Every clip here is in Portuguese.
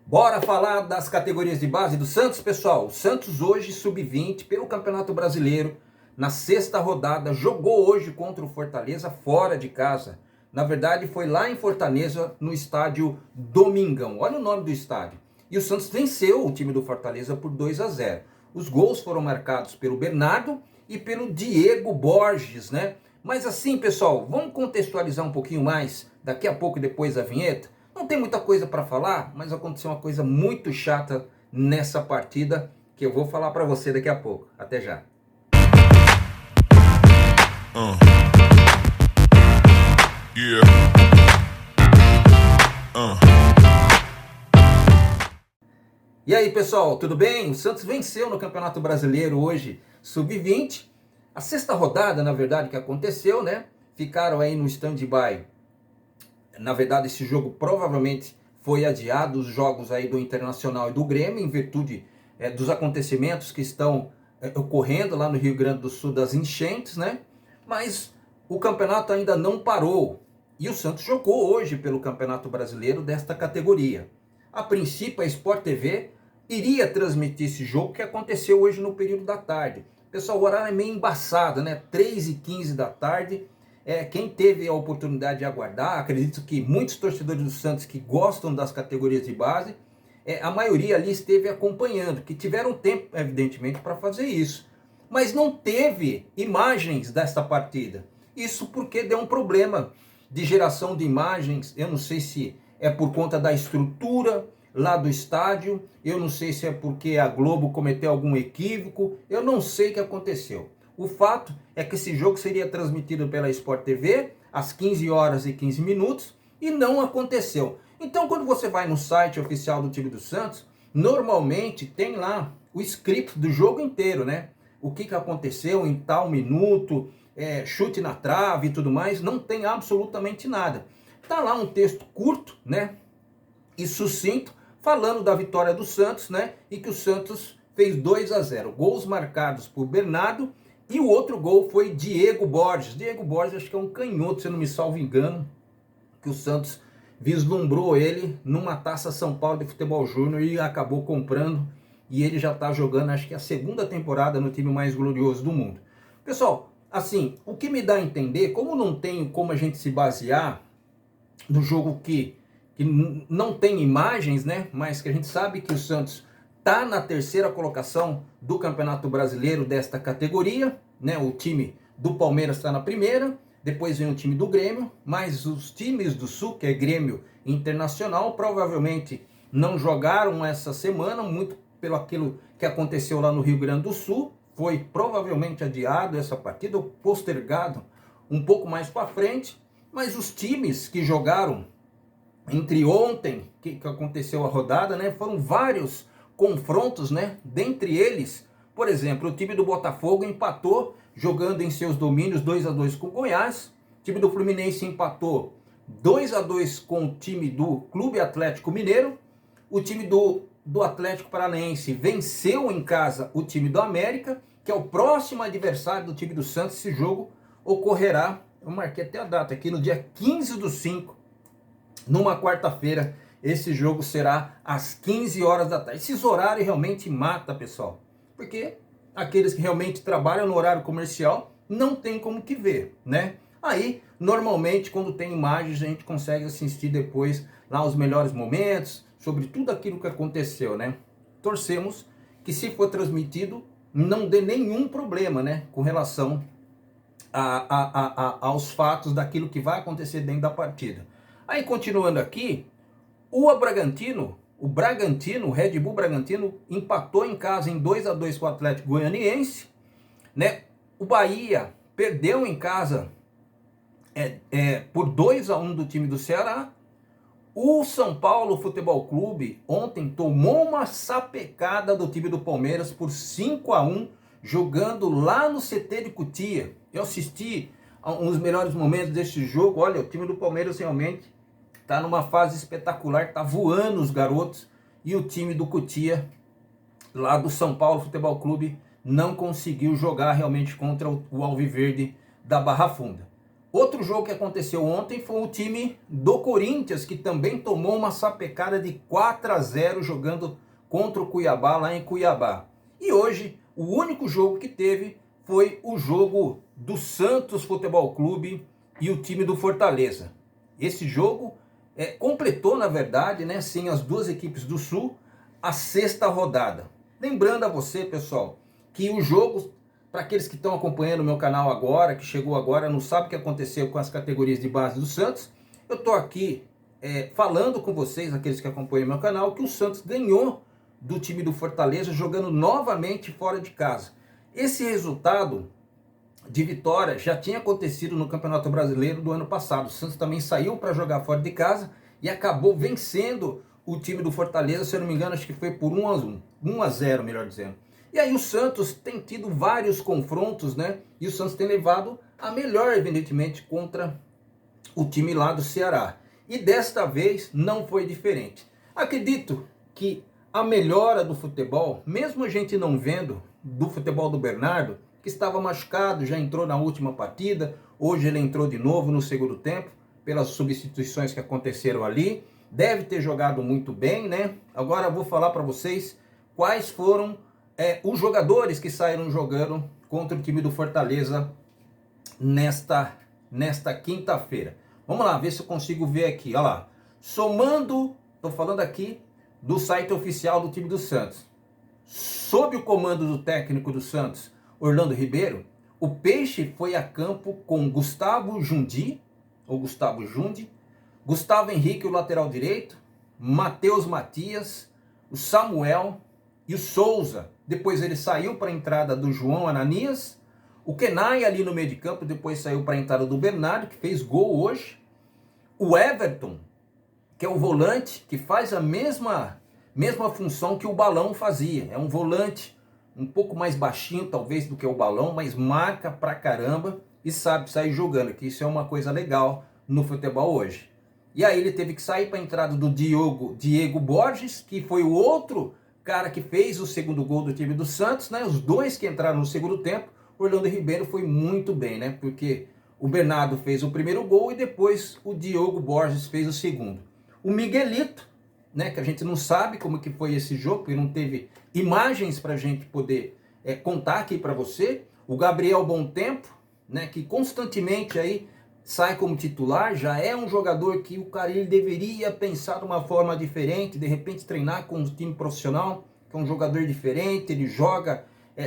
Bora falar das categorias de base do Santos, pessoal. O Santos hoje, sub-20, pelo Campeonato Brasileiro, na sexta rodada, jogou hoje contra o Fortaleza fora de casa. Na verdade, foi lá em Fortaleza, no estádio Domingão. Olha o nome do estádio. E o Santos venceu o time do Fortaleza por 2-0. Os gols foram marcados pelo Bernardo e pelo Diego Borges, né? Mas assim, pessoal, vamos contextualizar um pouquinho mais daqui a pouco, depois da vinheta. Não tem muita coisa para falar, mas aconteceu uma coisa muito chata nessa partida que eu vou falar para você daqui a pouco. Até já. E aí, pessoal, tudo bem? O Santos venceu no Campeonato Brasileiro hoje, sub-20. A sexta rodada, na verdade, que aconteceu, né? Ficaram aí no stand-by. Na verdade, esse jogo provavelmente foi adiado, os jogos aí do Internacional e do Grêmio, em virtude dos acontecimentos que estão ocorrendo lá no Rio Grande do Sul, das enchentes, né? Mas o campeonato ainda não parou. E o Santos jogou hoje pelo Campeonato Brasileiro desta categoria. A princípio, a Sport TV iria transmitir esse jogo que aconteceu hoje no período da tarde. Pessoal, o horário é meio embaçado, né? 3h15 da tarde. Quem teve a oportunidade de aguardar, acredito que muitos torcedores do Santos que gostam das categorias de base, a maioria ali esteve acompanhando, que tiveram tempo, evidentemente, para fazer isso. Mas não teve imagens desta partida. Isso porque deu um problema de geração de imagens. Eu não sei se é por conta da estrutura lá do estádio, eu não sei se é porque a Globo cometeu algum equívoco, eu não sei o que aconteceu. O fato é que esse jogo seria transmitido pela Sport TV às 15h15 e não aconteceu. Então, quando você vai no site oficial do time do Santos, normalmente tem lá o script do jogo inteiro, né? O que aconteceu em tal minuto, chute na trave e tudo mais, não tem absolutamente nada. Tá lá um texto curto, né? E sucinto, falando da vitória do Santos, né? E que o Santos fez 2-0. Gols marcados por Bernardo. E o outro gol foi Diego Borges. Diego Borges, acho que é um canhoto, se eu não me salvo engano, que o Santos vislumbrou ele numa Taça São Paulo de Futebol Júnior e acabou comprando. E ele já está jogando, acho que a segunda temporada no time mais glorioso do mundo. Pessoal, assim, o que me dá a entender, como não tem como a gente se basear no jogo que não tem imagens, né? Mas que a gente sabe que o Santos está na terceira colocação do Campeonato Brasileiro desta categoria, né? O time do Palmeiras está na primeira, depois vem o time do Grêmio, mas os times do Sul, que é Grêmio Internacional, provavelmente não jogaram essa semana, muito pelo aquilo que aconteceu lá no Rio Grande do Sul, foi provavelmente adiado essa partida, ou postergado um pouco mais para frente, mas os times que jogaram entre ontem, que aconteceu a rodada, né, foram vários confrontos, né? Dentre eles, por exemplo, o time do Botafogo empatou jogando em seus domínios 2-2 com o Goiás. O time do Fluminense empatou 2-2 com o time do Clube Atlético Mineiro. O time do Atlético Paranaense venceu em casa o time do América, que é o próximo adversário do time do Santos. Esse jogo ocorrerá, eu marquei até a data aqui, no dia 15/5, numa quarta-feira. Esse jogo será às 15 horas da tarde. Esses horários realmente matam, pessoal. Porque aqueles que realmente trabalham no horário comercial não tem como que ver, né? Aí, normalmente, quando tem imagens, a gente consegue assistir depois lá os melhores momentos, sobre tudo aquilo que aconteceu, né? Torcemos que, se for transmitido, não dê nenhum problema, né? Com relação aos fatos daquilo que vai acontecer dentro da partida. Aí, continuando aqui, o Bragantino, o Red Bull Bragantino, empatou em casa em 2-2 com o Atlético Goianiense, né? O Bahia perdeu em casa por 2-1 do time do Ceará. O São Paulo Futebol Clube ontem tomou uma sapecada do time do Palmeiras por 5-1, jogando lá no CT de Cotia. Eu assisti a uns melhores momentos desse jogo. Olha, o time do Palmeiras realmente está numa fase espetacular, está voando os garotos, e o time do Cotia, lá do São Paulo Futebol Clube, não conseguiu jogar realmente contra o Alviverde da Barra Funda. Outro jogo que aconteceu ontem foi o time do Corinthians, que também tomou uma sapecada de 4-0 jogando contra o Cuiabá lá em Cuiabá. E hoje, o único jogo que teve foi o jogo do Santos Futebol Clube e o time do Fortaleza. Esse jogo completou, na verdade, né, sem as duas equipes do Sul, a sexta rodada. Lembrando a você, pessoal, que o jogo, para aqueles que estão acompanhando o meu canal agora, que chegou agora, não sabe o que aconteceu com as categorias de base do Santos, eu estou aqui falando com vocês, aqueles que acompanham o meu canal, que o Santos ganhou do time do Fortaleza, jogando novamente fora de casa. Esse resultado de vitória já tinha acontecido no Campeonato Brasileiro do ano passado. O Santos também saiu para jogar fora de casa e acabou vencendo o time do Fortaleza, se eu não me engano, acho que foi por 1-0, melhor dizendo. E aí o Santos tem tido vários confrontos, né? E o Santos tem levado a melhor, evidentemente, contra o time lá do Ceará. E desta vez não foi diferente. Acredito que a melhora do futebol, mesmo a gente não vendo do futebol do Bernardo, que estava machucado, já entrou na última partida, hoje ele entrou de novo no segundo tempo, pelas substituições que aconteceram ali, deve ter jogado muito bem, né? Agora eu vou falar para vocês quais foram os jogadores que saíram jogando contra o time do Fortaleza nesta quinta-feira. Vamos lá, ver se eu consigo ver aqui, olha lá. Somando, estou falando aqui do site oficial do time do Santos. Sob o comando do técnico do Santos, Orlando Ribeiro, o Peixe foi a campo com Gustavo Jundi, Gustavo Henrique, o lateral direito, Matheus Matias, o Samuel e o Souza. Depois ele saiu para a entrada do João Ananias, o Kenai ali no meio de campo, depois saiu para a entrada do Bernardo, que fez gol hoje, o Everton, que é o volante, que faz a mesma função que o Balão fazia. É um volante um pouco mais baixinho, talvez, do que o Balão, mas marca pra caramba e sabe sair jogando, que isso é uma coisa legal no futebol hoje. E aí ele teve que sair para a entrada do Diego Borges, que foi o outro cara que fez o segundo gol do time do Santos, né? Os dois que entraram no segundo tempo. O Orlando Ribeiro foi muito bem, né? Porque o Bernardo fez o primeiro gol e depois o Diego Borges fez o segundo. O Miguelito, né, que a gente não sabe como que foi esse jogo, porque não teve imagens para a gente poder contar aqui para você. O Gabriel Bom Tempo, né, que constantemente aí sai como titular, já é um jogador que o cara ele deveria pensar de uma forma diferente, de repente treinar com um time profissional, que é um jogador diferente, ele joga,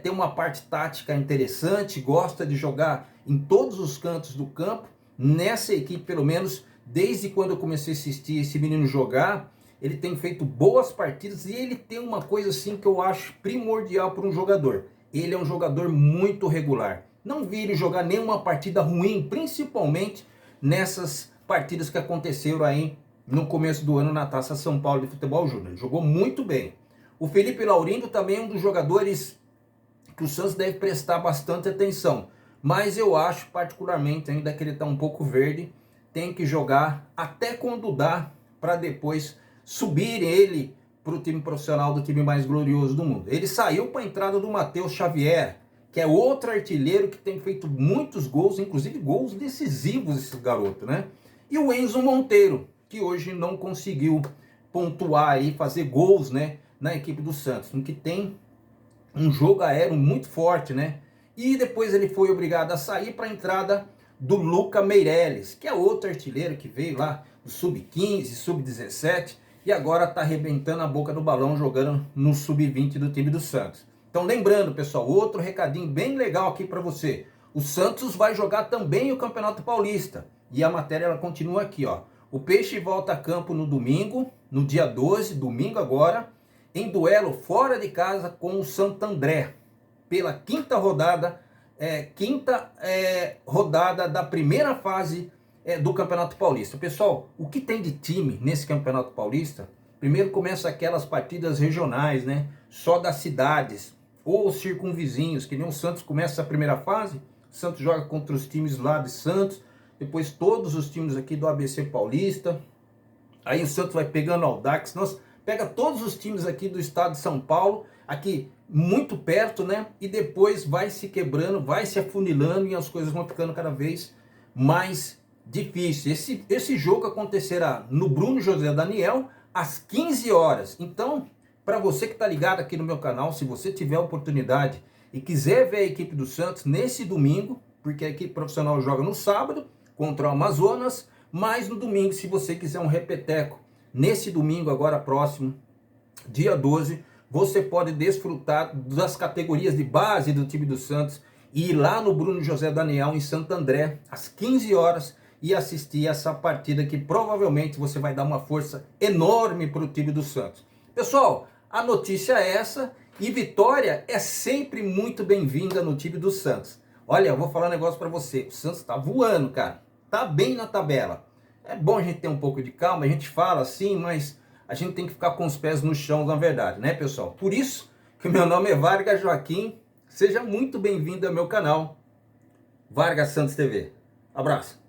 tem uma parte tática interessante, gosta de jogar em todos os cantos do campo. Nessa equipe, pelo menos, desde quando eu comecei a assistir esse menino jogar, ele tem feito boas partidas e ele tem uma coisa assim que eu acho primordial para um jogador. Ele é um jogador muito regular. Não vi ele jogar nenhuma partida ruim, principalmente nessas partidas que aconteceram aí no começo do ano na Taça São Paulo de Futebol Júnior. Jogou muito bem. O Felipe Laurindo também é um dos jogadores que o Santos deve prestar bastante atenção. Mas eu acho particularmente ainda que ele está um pouco verde, tem que jogar até quando dá para depois subir ele para o time profissional do time mais glorioso do mundo. Ele saiu para a entrada do Matheus Xavier, que é outro artilheiro que tem feito muitos gols, inclusive gols decisivos esse garoto, né? E o Enzo Monteiro, que hoje não conseguiu pontuar aí, fazer gols, né, na equipe do Santos, no que tem um jogo aéreo muito forte, né? E depois ele foi obrigado a sair para a entrada do Luca Meireles, que é outro artilheiro que veio lá do Sub-15, Sub-17, e agora está arrebentando a boca do balão jogando no Sub-20 do time do Santos. Então lembrando, pessoal, outro recadinho bem legal aqui para você. O Santos vai jogar também o Campeonato Paulista. E a matéria ela continua aqui, ó. O Peixe volta a campo no domingo, no dia 12, domingo agora, em duelo fora de casa com o Santo André, pela quinta rodada da primeira fase do Campeonato Paulista. Pessoal, o que tem de time nesse Campeonato Paulista? Primeiro começa aquelas partidas regionais, né? Só das cidades ou os circunvizinhos, que nem o Santos começa a primeira fase, o Santos joga contra os times lá de Santos, depois todos os times aqui do ABC Paulista, aí o Santos vai pegando o Audax, nossa, pega todos os times aqui do estado de São Paulo, aqui muito perto, né? E depois vai se quebrando, vai se afunilando e as coisas vão ficando cada vez mais difícil. Esse jogo acontecerá no Bruno José Daniel às 15 horas. Então, para você que está ligado aqui no meu canal, se você tiver oportunidade e quiser ver a equipe do Santos nesse domingo, porque a equipe profissional joga no sábado contra o Amazonas, mas no domingo, se você quiser um repeteco, nesse domingo agora próximo, dia 12, você pode desfrutar das categorias de base do time do Santos e ir lá no Bruno José Daniel em Santo André às 15 horas e assistir essa partida que provavelmente você vai dar uma força enorme para o time do Santos. Pessoal, a notícia é essa e vitória é sempre muito bem-vinda no time do Santos. Olha, eu vou falar um negócio para você, o Santos tá voando, cara, tá bem na tabela. É bom a gente ter um pouco de calma, a gente fala assim, mas a gente tem que ficar com os pés no chão, na verdade, né, pessoal? Por isso que o meu nome é Vargas Joaquim, seja muito bem-vindo ao meu canal, Vargas Santos TV. Abraço!